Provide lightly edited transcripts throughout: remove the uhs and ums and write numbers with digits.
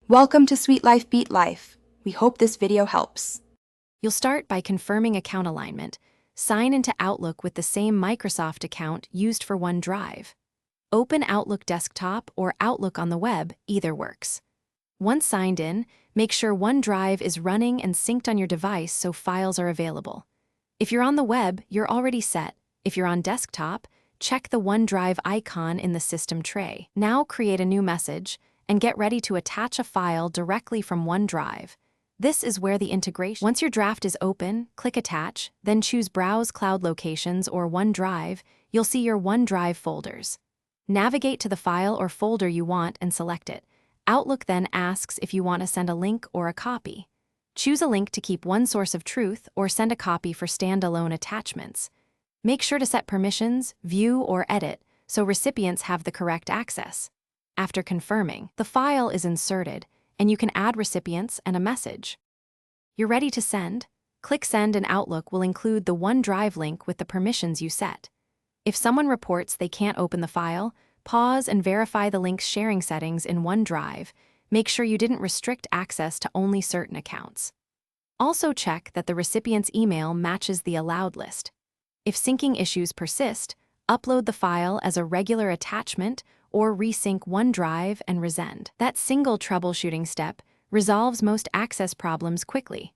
Welcome to Sweet Life Beat Life. We hope this video helps. You'll start by confirming account alignment. Sign into Outlook with the same Microsoft account used for OneDrive. Open Outlook Desktop or Outlook on the web, either works. Once signed in, make sure OneDrive is running and synced on your device so files are available. If you're on the web, you're already set. If you're on desktop, check the OneDrive icon in the system tray. Now create a new message and get ready to attach a file directly from OneDrive. This is where the integration. Once your draft is open, click Attach, then choose Browse Cloud Locations or OneDrive. You'll see your OneDrive folders. Navigate to the file or folder you want and select it. Outlook then asks if you want to send a link or a copy. Choose a link to keep one source of truth or send a copy for standalone attachments. Make sure to set permissions, view, or edit so recipients have the correct access. After confirming, the file is inserted, and you can add recipients and a message. You're ready to send? Click Send and Outlook will include the OneDrive link with the permissions you set. If someone reports they can't open the file, pause and verify the link's sharing settings in OneDrive. Make sure you didn't restrict access to only certain accounts. Also check that the recipient's email matches the allowed list. If syncing issues persist, upload the file as a regular attachment or resync OneDrive and resend. That single troubleshooting step resolves most access problems quickly.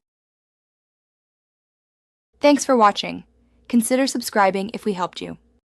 Thanks for watching. Consider subscribing if we helped you.